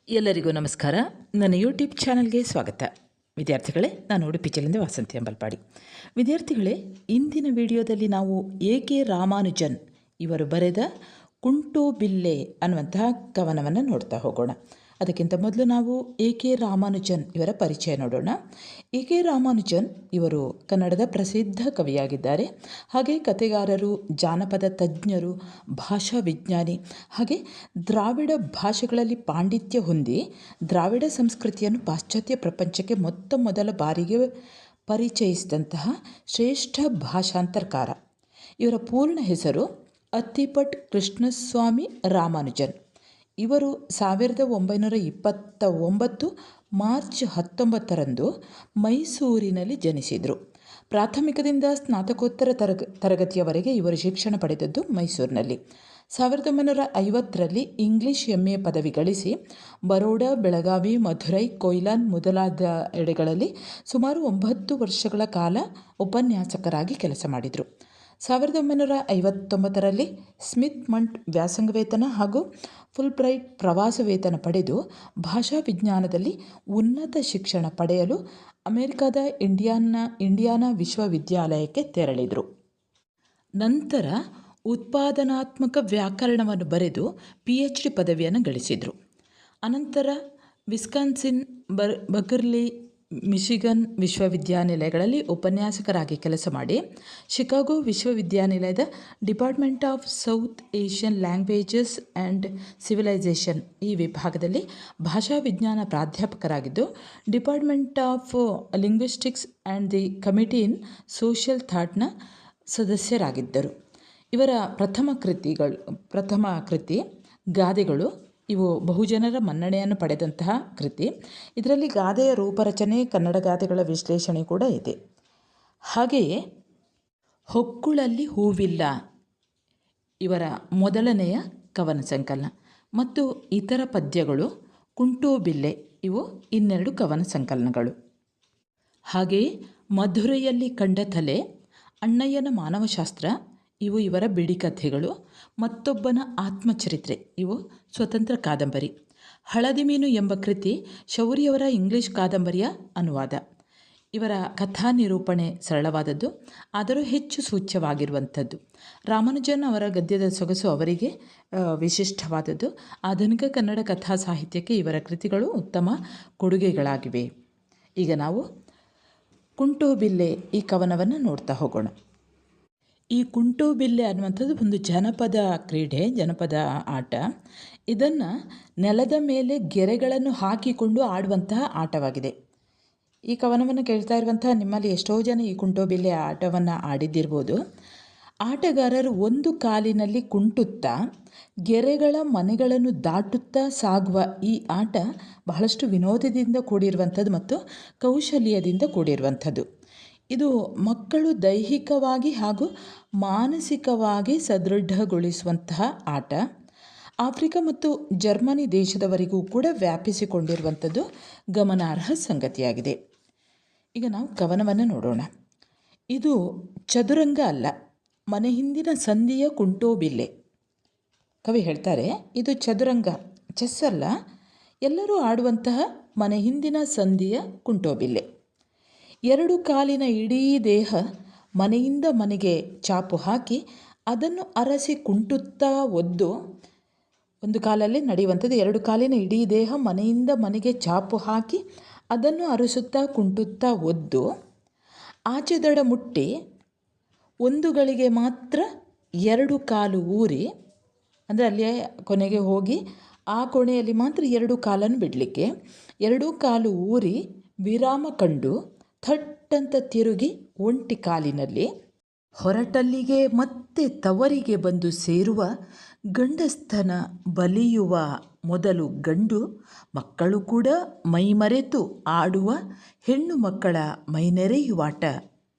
ಎಲ್ಲರಿಗೂ ನಮಸ್ಕಾರ. ನನ್ನ ಯೂಟ್ಯೂಬ್ ಚಾನಲ್ಗೆ ಸ್ವಾಗತ. ವಿದ್ಯಾರ್ಥಿಗಳೇ, ನಾನು ಉಡುಪಿ ಜಿಲ್ಲೆಯಿಂದ ವಾಸಂತಿ ಅಂಬಲ್ಪಾಡಿ. ವಿದ್ಯಾರ್ಥಿಗಳೇ, ಇಂದಿನ ವಿಡಿಯೋದಲ್ಲಿ ನಾವು ಎ.ಕೆ. ರಾಮಾನುಜನ್ ಇವರು ಬರೆದ ಕುಂಟೋ ಬಿಲ್ಲೆ ಅನ್ನುವಂತಹ ಕವನವನ್ನು ನೋಡ್ತಾ ಹೋಗೋಣ. ಅದಕ್ಕಿಂತ ಮೊದಲು ನಾವು ಎ.ಕೆ. ರಾಮಾನುಜನ್ ಇವರ ಪರಿಚಯ ನೋಡೋಣ. ಎ.ಕೆ. ರಾಮಾನುಜನ್ ಇವರು ಕನ್ನಡದ ಪ್ರಸಿದ್ಧ ಕವಿಯಾಗಿದ್ದಾರೆ. ಹಾಗೆ ಕಥೆಗಾರರು, ಜಾನಪದ ತಜ್ಞರು, ಭಾಷಾ ವಿಜ್ಞಾನಿ, ಹಾಗೆ ದ್ರಾವಿಡ ಭಾಷೆಗಳಲ್ಲಿ ಪಾಂಡಿತ್ಯ ಹೊಂದಿ ದ್ರಾವಿಡ ಸಂಸ್ಕೃತಿಯನ್ನು ಪಾಶ್ಚಾತ್ಯ ಪ್ರಪಂಚಕ್ಕೆ ಮೊದಲ ಬಾರಿಗೆ ಪರಿಚಯಿಸಿದಂತಹ ಶ್ರೇಷ್ಠ ಭಾಷಾಂತರಕಾರ. ಇವರ ಪೂರ್ಣ ಹೆಸರು ಅತ್ತಿಪಟ್ ಕೃಷ್ಣಸ್ವಾಮಿ ರಾಮಾನುಜನ್. ಇವರು 1929 ಮಾರ್ಚ್ 19ರಂದು ಮೈಸೂರಿನಲ್ಲಿ ಜನಿಸಿದರು. ಪ್ರಾಥಮಿಕದಿಂದ ಸ್ನಾತಕೋತ್ತರ ತರಗತಿಯವರೆಗೆ ಇವರು ಶಿಕ್ಷಣ ಪಡೆದದ್ದು ಮೈಸೂರಿನಲ್ಲಿ. 1950ರಲ್ಲಿ ಇಂಗ್ಲಿಷ್ MA ಪದವಿ ಗಳಿಸಿ ಬರೋಡಾ, ಬೆಳಗಾವಿ, ಮಧುರೈ, ಕೊಯ್ಲಾನ್ ಮೊದಲಾದ ಎಡೆಗಳಲ್ಲಿ ಸುಮಾರು 9 ವರ್ಷಗಳ ಕಾಲ ಉಪನ್ಯಾಸಕರಾಗಿ ಕೆಲಸ ಮಾಡಿದರು. 1959ರಲ್ಲಿ ಸ್ಮಿತ್ ಮಂಟ್ ವ್ಯಾಸಂಗ ವೇತನ ಹಾಗೂ ಫುಲ್ಬ್ರೈಟ್ ಪ್ರವಾಸ ವೇತನ ಪಡೆದು ಭಾಷಾ ವಿಜ್ಞಾನದಲ್ಲಿ ಉನ್ನತ ಶಿಕ್ಷಣ ಪಡೆಯಲು ಅಮೆರಿಕದ ಇಂಡಿಯಾನಾ ವಿಶ್ವವಿದ್ಯಾಲಯಕ್ಕೆ ತೆರಳಿದರು. ನಂತರ ಉತ್ಪಾದನಾತ್ಮಕ ವ್ಯಾಕರಣವನ್ನು ಬರೆದು PhD ಪದವಿಯನ್ನು ಗಳಿಸಿದರು. ಅನಂತರ ವಿಸ್ಕಾನ್ಸಿನ್, ಬರ್ಕ್ಲಿ, ಮಿಶಿಗನ್ ವಿಶ್ವವಿದ್ಯಾನಿಲಯಗಳಲ್ಲಿ ಉಪನ್ಯಾಸಕರಾಗಿ ಕೆಲಸ ಮಾಡಿ ಶಿಕಾಗೋ ವಿಶ್ವವಿದ್ಯಾನಿಲಯದ department of South Asian languages and civilisation ಈ ವಿಭಾಗದಲ್ಲಿ ಭಾಷಾ ವಿಜ್ಞಾನ ಪ್ರಾಧ್ಯಾಪಕರಾಗಿದ್ದು department of linguistics and the committee in social ಥಾಟ್ನ ಸದಸ್ಯರಾಗಿದ್ದರು. ಇವರ ಪ್ರಥಮ ಕೃತಿ ಗಾದೆಗಳು ಇವು ಬಹುಜನರ ಮನ್ನಣೆಯನ್ನು ಪಡೆದಂತಹ ಕೃತಿ. ಇದರಲ್ಲಿ ಗಾದೆಯ ರೂಪರಚನೆ, ಕನ್ನಡ ಗಾದೆಗಳ ವಿಶ್ಲೇಷಣೆ ಕೂಡ ಇದೆ. ಹಾಗೆಯೇ ಹೊಕ್ಕುಳಲ್ಲಿ ಹೂವಿಲ್ಲ ಇವರ ಮೊದಲನೆಯ ಕವನ ಸಂಕಲನ ಮತ್ತು ಇತರ ಪದ್ಯಗಳು, ಕುಂಟೋ ಬಿಲ್ಲೆ ಇವು ಇನ್ನೆರಡು ಕವನ ಸಂಕಲನಗಳು. ಹಾಗೆಯೇ ಮಧುರೆಯಲ್ಲಿ ಕಂಡ ತಲೆ, ಅಣ್ಣಯ್ಯನ ಮಾನವಶಾಸ್ತ್ರ ಇವು ಇವರ ಬಿಡಿಕಥೆಗಳು. ಮತ್ತೊಬ್ಬನ ಆತ್ಮಚರಿತ್ರೆ ಇವು ಸ್ವತಂತ್ರ ಕಾದಂಬರಿ. ಹಳದಿ ಮೀನು ಎಂಬ ಕೃತಿ ಶೌರಿಯವರ ಇಂಗ್ಲಿಷ್ ಕಾದಂಬರಿಯ ಅನುವಾದ. ಇವರ ಕಥಾ ನಿರೂಪಣೆ ಸರಳವಾದದ್ದು, ಆದರೂ ಹೆಚ್ಚು ಸೂಚ್ಯವಾಗಿರುವಂಥದ್ದು. ರಾಮಾನುಜನ್ ಅವರ ಗದ್ಯದ ಸೊಗಸು ಅವರಿಗೆ ವಿಶಿಷ್ಟವಾದದ್ದು. ಆಧುನಿಕ ಕನ್ನಡ ಕಥಾ ಸಾಹಿತ್ಯಕ್ಕೆ ಇವರ ಕೃತಿಗಳು ಉತ್ತಮ ಕೊಡುಗೆಗಳಾಗಿವೆ. ಈಗ ನಾವು ಕುಂಟೋ ಬಿಲ್ಲೆ ಈ ಕವನವನ್ನು ನೋಡ್ತಾ ಹೋಗೋಣ. ಈ ಕುಂಟೋ ಬಿಲ್ಲೆ ಅನ್ನುವಂಥದ್ದು ಒಂದು ಜನಪದ ಕ್ರೀಡೆ, ಜನಪದ ಆಟ. ಇದನ್ನು ನೆಲದ ಮೇಲೆ ಗೆರೆಗಳನ್ನು ಹಾಕಿಕೊಂಡು ಆಡುವಂತಹ ಆಟವಾಗಿದೆ. ಈ ಕವನವನ್ನು ಕೇಳ್ತಾ ಇರುವಂತಹ ನಿಮ್ಮಲ್ಲಿ ಎಷ್ಟೋ ಜನ ಈ ಕುಂಟೋ ಬಿಲ್ಲೆ ಆಟವನ್ನು ಆಡಿದ್ದಿರ್ಬೋದು. ಆಟಗಾರರು ಒಂದು ಕಾಲಿನಲ್ಲಿ ಕುಂಟುತ್ತಾ ಗೆರೆಗಳ ಮನೆಗಳನ್ನು ದಾಟುತ್ತಾ ಸಾಗುವ ಈ ಆಟ ಬಹಳಷ್ಟು ವಿನೋದದಿಂದ ಕೂಡಿರುವಂಥದ್ದು ಮತ್ತು ಕೌಶಲ್ಯದಿಂದ ಕೂಡಿರುವಂಥದ್ದು. ಇದು ಮಕ್ಕಳು ದೈಹಿಕವಾಗಿ ಹಾಗೂ ಮಾನಸಿಕವಾಗಿ ಸದೃಢಗೊಳಿಸುವಂತಹ ಆಟ. ಆಫ್ರಿಕಾ ಮತ್ತು ಜರ್ಮನಿ ದೇಶದವರೆಗೂ ಕೂಡ ವ್ಯಾಪಿಸಿಕೊಂಡಿರುವಂಥದ್ದು ಗಮನಾರ್ಹ ಸಂಗತಿಯಾಗಿದೆ. ಈಗ ನಾವು ಕವನವನ್ನು ನೋಡೋಣ. ಇದು ಚದುರಂಗ ಅಲ್ಲ, ಮನೆ ಹಿಂದಿನ ಸಂಧಿಯ ಕುಂಟೋ ಬಿಲ್ಲೆ. ಕವಿ ಹೇಳ್ತಾರೆ, ಇದು ಚದುರಂಗ, ಚೆಸ್ ಅಲ್ಲ, ಎಲ್ಲರೂ ಆಡುವಂತಹ ಮನೆ ಹಿಂದಿನ ಸಂಧಿಯ ಕುಂಟೋ ಬಿಲ್ಲೆ. ಎರಡು ಕಾಲಿನ ಇಡೀ ದೇಹ ಮನೆಯಿಂದ ಮನೆಗೆ ಚಾಪು ಹಾಕಿ ಅದನ್ನು ಅರಸಿ ಕುಂಟುತ್ತಾ ಒದ್ದು, ಒಂದು ಕಾಲಲ್ಲಿ ನಡೆಯುವಂಥದ್ದು, ಎರಡು ಕಾಲಿನ ಇಡೀ ದೇಹ ಮನೆಯಿಂದ ಮನೆಗೆ ಚಾಪು ಹಾಕಿ ಅದನ್ನು ಅರಸುತ್ತಾ ಕುಂಟುತ್ತಾ ಒದ್ದು ಆಚೆ ದಡ ಮುಟ್ಟಿ ಒಂದು ಗಳಿಗೆ ಮಾತ್ರ ಎರಡು ಕಾಲು ಊರಿ, ಅಂದರೆ ಅಲ್ಲಿಯೇ ಕೊನೆಗೆ ಹೋಗಿ ಆ ಕೊನೆಯಲ್ಲಿ ಮಾತ್ರ ಎರಡು ಕಾಲನ್ನು ಬಿಡಲಿಕ್ಕೆ, ಎರಡೂ ಕಾಲು ಊರಿ ವಿರಾಮ ಕಂಡು ಥಟ್ಟಂತ ತಿರುಗಿ ಒಂಟಿ ಕಾಲಿನಲ್ಲಿ ಹೊರಟಲ್ಲಿಗೆ ಮತ್ತೆ ತವರಿಗೆ ಬಂದು ಸೇರುವ ಗಂಡಸ್ತನ ಬಲಿಯುವ ಮೊದಲು ಗಂಡು ಮಕ್ಕಳು ಕೂಡ ಮೈಮರೆತು ಆಡುವ ಹೆಣ್ಣು ಮಕ್ಕಳ ಮೈನೆರೆಯುವಾಟ.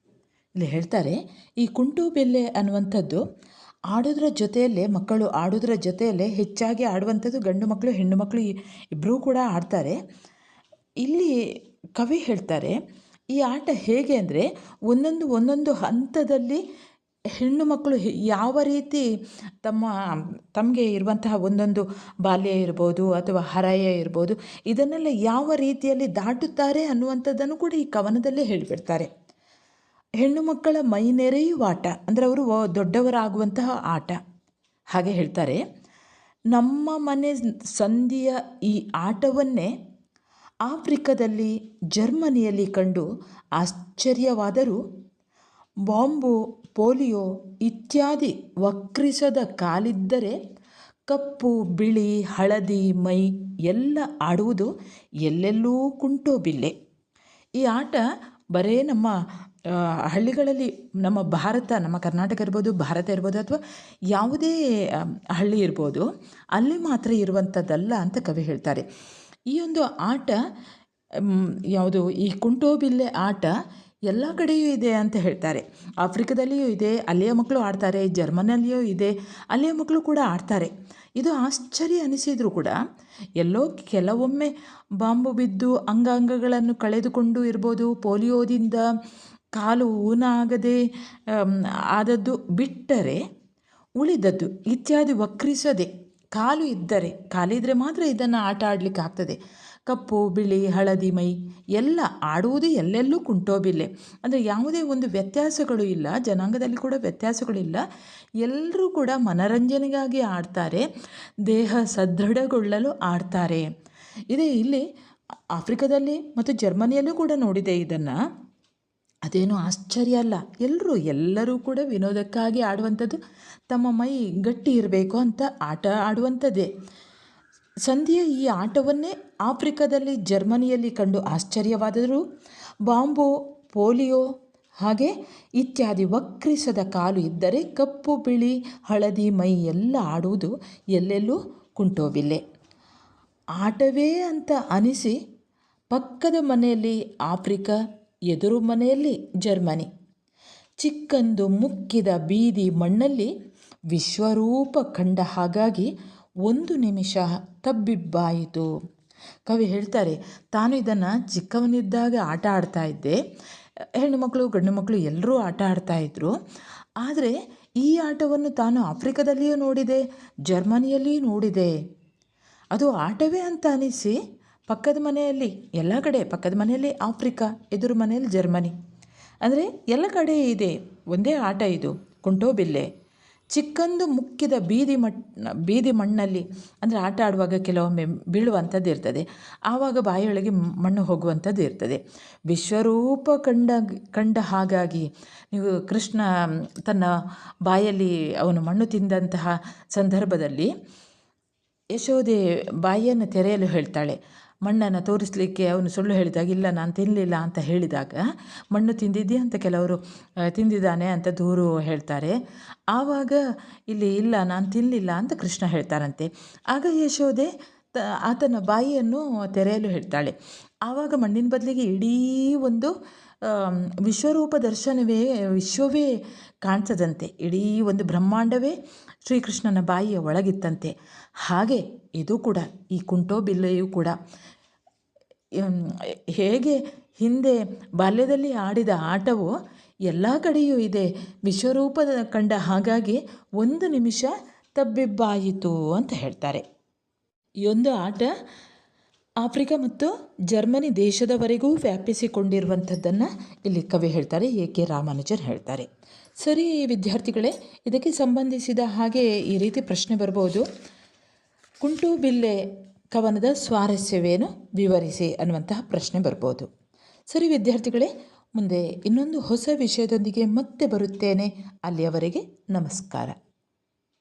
ಇಲ್ಲಿ ಹೇಳ್ತಾರೆ, ಈ ಕುಂಟೋ ಬಿಲ್ಲೆ ಅನ್ನುವಂಥದ್ದು ಆಡೋದ್ರ ಜೊತೆಯಲ್ಲೇ, ಮಕ್ಕಳು ಆಡೋದ್ರ ಜೊತೆಯಲ್ಲೇ ಹೆಚ್ಚಾಗಿ ಆಡುವಂಥದ್ದು ಗಂಡು ಮಕ್ಕಳು ಹೆಣ್ಣು ಮಕ್ಕಳು ಇಬ್ಬರೂ ಕೂಡ ಆಡ್ತಾರೆ. ಇಲ್ಲಿ ಕವಿ ಹೇಳ್ತಾರೆ, ಈ ಆಟ ಹೇಗೆ ಅಂದರೆ ಒಂದೊಂದು ಹಂತದಲ್ಲಿ ಹೆಣ್ಣು ಮಕ್ಕಳು ಯಾವ ರೀತಿ ತಮಗೆ ಇರುವಂತಹ ಒಂದೊಂದು ಬಾಲ್ಯ ಇರ್ಬೋದು ಅಥವಾ ಹರೆಯ ಇರ್ಬೋದು, ಇದನ್ನೆಲ್ಲ ಯಾವ ರೀತಿಯಲ್ಲಿ ದಾಟುತ್ತಾರೆ ಅನ್ನುವಂಥದ್ದನ್ನು ಕೂಡ ಈ ಕವನದಲ್ಲೇ ಹೇಳಿಬಿಡ್ತಾರೆ. ಹೆಣ್ಣು ಮಕ್ಕಳ ಮೈ ನೆರೆಯುವ ಆಟ ಅಂದರೆ ಅವರು ದೊಡ್ಡವರಾಗುವಂತಹ ಆಟ. ಹಾಗೆ ಹೇಳ್ತಾರೆ, ನಮ್ಮ ಮನೆ ಸಂಧಿಯ ಈ ಆಟವನ್ನೇ ಆಫ್ರಿಕಾದಲ್ಲಿ, ಜರ್ಮನಿಯಲ್ಲಿ ಕಂಡು ಆಶ್ಚರ್ಯವಾದರೂ ಬಾಂಬು, ಪೋಲಿಯೋ ಇತ್ಯಾದಿ ವಕ್ರಿಸದ ಕಾಲಿದ್ದರೆ ಕಪ್ಪು, ಬಿಳಿ, ಹಳದಿ ಮೈ ಎಲ್ಲ ಆಡುವುದು ಎಲ್ಲೆಲ್ಲೂ ಕುಂಟೋಬಿಲ್ಲೆ. ಈ ಆಟ ಬರೇ ನಮ್ಮ ಹಳ್ಳಿಗಳಲ್ಲಿ, ನಮ್ಮ ಭಾರತ, ನಮ್ಮ ಕರ್ನಾಟಕ ಇರ್ಬೋದು, ಭಾರತ ಇರ್ಬೋದು, ಅಥವಾ ಯಾವುದೇ ಹಳ್ಳಿ ಇರ್ಬೋದು, ಅಲ್ಲಿ ಮಾತ್ರ ಇರುವಂಥದ್ದಲ್ಲ ಅಂತ ಕವಿ ಹೇಳ್ತಾರೆ. ಈ ಒಂದು ಆಟ ಯಾವುದು, ಈ ಕುಂಟೋಬಿಲ್ಲೆ ಆಟ ಎಲ್ಲ ಕಡೆಯೂ ಇದೆ ಅಂತ ಹೇಳ್ತಾರೆ. ಆಫ್ರಿಕಾದಲ್ಲಿಯೂ ಇದೆ, ಅಲ್ಲಿಯ ಮಕ್ಕಳು ಆಡ್ತಾರೆ. ಜರ್ಮನಿಯಲ್ಲಿಯೂ ಇದೆ, ಅಲ್ಲಿಯ ಮಕ್ಕಳು ಕೂಡ ಆಡ್ತಾರೆ. ಇದು ಆಶ್ಚರ್ಯ ಅನಿಸಿದರೂ ಕೂಡ ಎಲ್ಲೋ ಕೆಲವೊಮ್ಮೆ ಬಾಂಬು ಬಿದ್ದು ಅಂಗಾಂಗಗಳನ್ನು ಕಳೆದುಕೊಂಡು ಇರ್ಬೋದು, ಪೋಲಿಯೋದಿಂದ ಕಾಲು ಊನ ಆಗದೆ ಆದದ್ದು ಬಿಟ್ಟರೆ ಉಳಿದದ್ದು ಇತ್ಯಾದಿ ವಕ್ರಿಸದೆ ಕಾಲಿದ್ದರೆ ಮಾತ್ರ ಇದನ್ನು ಆಟ ಆಡಲಿಕ್ಕೆ ಆಗ್ತದೆ. ಕಪ್ಪು, ಬಿಳಿ, ಹಳದಿ ಮೈ ಎಲ್ಲ ಆಡುವುದು ಎಲ್ಲೆಲ್ಲೂ ಕುಂಟೋಬಿಲ್ಲೆ. ಅಂದರೆ ಯಾವುದೇ ಒಂದು ವ್ಯತ್ಯಾಸಗಳು ಇಲ್ಲ, ಜನಾಂಗದಲ್ಲಿ ಕೂಡ ವ್ಯತ್ಯಾಸಗಳಿಲ್ಲ. ಎಲ್ಲರೂ ಕೂಡ ಮನರಂಜನೆಗಾಗಿ ಆಡ್ತಾರೆ, ದೇಹ ಸದೃಢಗೊಳ್ಳಲು ಆಡ್ತಾರೆ. ಇದೇ ಇಲ್ಲಿ ಆಫ್ರಿಕಾದಲ್ಲಿ ಮತ್ತು ಜರ್ಮನಿಯಲ್ಲೂ ಕೂಡ ನೋಡಿದೆ ಇದನ್ನು. ಅದೇನು ಆಶ್ಚರ್ಯ ಅಲ್ಲ, ಎಲ್ಲರೂ ಕೂಡ ವಿನೋದಕ್ಕಾಗಿ ಆಡುವಂಥದ್ದು, ತಮ್ಮ ಮೈ ಗಟ್ಟಿ ಇರಬೇಕು ಅಂತ ಆಟ ಆಡುವಂಥದ್ದೇ. ಸಂಧಿಯ ಈ ಆಟವನ್ನೇ ಆಫ್ರಿಕಾದಲ್ಲಿ, ಜರ್ಮನಿಯಲ್ಲಿ ಕಂಡು ಆಶ್ಚರ್ಯವಾದರೂ ಬಾಂಬು, ಪೋಲಿಯೋ ಹಾಗೆ ಇತ್ಯಾದಿ ವಕ್ರಿಸದ ಕಾಲು ಇದ್ದರೆ ಕಪ್ಪು, ಬಿಳಿ, ಹಳದಿ ಮೈ ಎಲ್ಲ ಆಡುವುದು ಎಲ್ಲೆಲ್ಲೂ ಕುಂಟೋಬಿಲ್ಲೆ. ಆಟವೇ ಅಂತ ಅನಿಸಿ ಪಕ್ಕದ ಮನೆಯಲ್ಲಿ ಆಫ್ರಿಕಾ, ಎದುರು ಮನೆಯಲ್ಲಿ ಜರ್ಮನಿ, ಚಿಕ್ಕಂದು ಮುಕ್ಕಿದ ಬೀದಿ ಮಣ್ಣಲ್ಲಿ ವಿಶ್ವರೂಪ ಕಂಡ ಹಾಗಾಗಿ ಒಂದು ನಿಮಿಷ ತಬ್ಬಿಬ್ಬಾಯಿತು. ಕವಿ ಹೇಳ್ತಾರೆ, ತಾನು ಇದನ್ನು ಚಿಕ್ಕವನಿದ್ದಾಗ ಆಟ ಆಡ್ತಾ ಇದ್ದೆ, ಹೆಣ್ಣು ಮಕ್ಕಳು ಗಂಡು ಮಕ್ಕಳು ಎಲ್ಲರೂ ಆಟ ಆಡ್ತಾಯಿದ್ರು. ಆದರೆ ಈ ಆಟವನ್ನು ತಾನು ಆಫ್ರಿಕಾದಲ್ಲಿಯೂ ನೋಡಿದೆ, ಜರ್ಮನಿಯಲ್ಲಿಯೂ ನೋಡಿದೆ. ಅದು ಆಟವೇ ಅಂತ ಅನಿಸಿ ಪಕ್ಕದ ಮನೆಯಲ್ಲಿ, ಎಲ್ಲ ಕಡೆ ಪಕ್ಕದ ಮನೆಯಲ್ಲಿ ಆಫ್ರಿಕಾ, ಎದುರು ಮನೆಯಲ್ಲಿ ಜರ್ಮನಿ, ಅಂದರೆ ಎಲ್ಲ ಕಡೆ ಇದೆ ಒಂದೇ ಆಟ ಇದು, ಕುಂಟೋಬಿಲ್ಲೆ. ಚಿಕ್ಕಂದು ಮುಕ್ಕಿದ ಬೀದಿ ಮಣ್ಣಲ್ಲಿ, ಅಂದರೆ ಆಟ ಆಡುವಾಗ ಕೆಲವೊಮ್ಮೆ ಬೀಳುವಂಥದ್ದು ಇರ್ತದೆ, ಆವಾಗ ಬಾಯಿಯೊಳಗೆ ಮಣ್ಣು ಹೋಗುವಂಥದ್ದು ಇರ್ತದೆ. ವಿಶ್ವರೂಪ ಕಂಡ ಹಾಗಾಗಿ, ನೀವು ಕೃಷ್ಣ ತನ್ನ ಬಾಯಲ್ಲಿ ಅವನು ಮಣ್ಣು ತಿಂದಂತಹ ಸಂದರ್ಭದಲ್ಲಿ ಯಶೋದೆ ಬಾಯಿಯನ್ನು ತೆರೆಯಲು ಹೇಳ್ತಾಳೆ. ಮಣ್ಣನ್ನು ತೋರಿಸಲಿಕ್ಕೆ ಅವನು ಸುಳ್ಳು ಹೇಳಿದಾಗ, ಇಲ್ಲ ನಾನು ತಿನ್ನಲಿಲ್ಲ ಅಂತ ಹೇಳಿದಾಗ, ಮಣ್ಣು ತಿಂದಿದ್ದೀಯ ಅಂತ ಕೆಲವರು ತಿಂದಿದ್ದಾನೆ ಅಂತ ದೂರು ಹೇಳ್ತಾರೆ. ಆವಾಗ ಇಲ್ಲಿ ಇಲ್ಲ ನಾನು ತಿನ್ನಲಿಲ್ಲ ಅಂತ ಕೃಷ್ಣ ಹೇಳ್ತಾರಂತೆ. ಆಗ ಯಶೋದೆ ಆತನ ಬಾಯಿಯನ್ನು ತೆರೆಯಲು ಹೇಳ್ತಾಳೆ. ಆವಾಗ ಮಣ್ಣಿನ ಬದಲಿಗೆ ಇಡೀ ಒಂದು ವಿಶ್ವರೂಪ ವಿಶ್ವವೇ ಕಾಣಿಸದಂತೆ, ಇಡೀ ಒಂದು ಬ್ರಹ್ಮಾಂಡವೇ ಶ್ರೀಕೃಷ್ಣನ ಬಾಯಿಯ ಒಳಗಿತ್ತಂತೆ. ಹಾಗೆ ಇದು ಕೂಡ, ಈ ಕುಂಟೋಬಿಲ್ಲೆಯೂ ಕೂಡ ಹೇಗೆ ಹಿಂದೆ ಬಾಲ್ಯದಲ್ಲಿ ಆಡಿದ ಆಟವು ಎಲ್ಲ ಕಡೆಯೂ ಇದೆ, ವಿಶ್ವರೂಪದ ಕಂಡ ಹಾಗಾಗಿ ಒಂದು ನಿಮಿಷ ತಬ್ಬಿಬ್ಬಾಯಿತು ಅಂತ ಹೇಳ್ತಾರೆ. ಈ ಒಂದು ಆಟ ಆಫ್ರಿಕಾ ಮತ್ತು ಜರ್ಮನಿ ದೇಶದವರೆಗೂ ವ್ಯಾಪಿಸಿಕೊಂಡಿರುವಂಥದ್ದನ್ನು ಇಲ್ಲಿ ಕವಿ ಹೇಳ್ತಾರೆ, ಎ.ಕೆ. ರಾಮಾನುಜನ್ ಹೇಳ್ತಾರೆ. ಸರಿ ವಿದ್ಯಾರ್ಥಿಗಳೇ, ಇದಕ್ಕೆ ಸಂಬಂಧಿಸಿದ ಹಾಗೆ ಈ ರೀತಿ ಪ್ರಶ್ನೆ ಬರ್ಬೋದು, ಕುಂಟೋಬಿಲ್ಲೆ ಕವನದ ಸ್ವಾರಸ್ಯವೇನು ವಿವರಿಸಿ ಅನ್ನುವಂತಹ ಪ್ರಶ್ನೆ ಬರ್ಬೋದು. ಸರಿ ವಿದ್ಯಾರ್ಥಿಗಳೇ, ಮುಂದೆ ಇನ್ನೊಂದು ಹೊಸ ವಿಷಯದೊಂದಿಗೆ ಮತ್ತೆ ಬರುತ್ತೇನೆ. ಅಲ್ಲಿಯವರೆಗೆ ನಮಸ್ಕಾರ.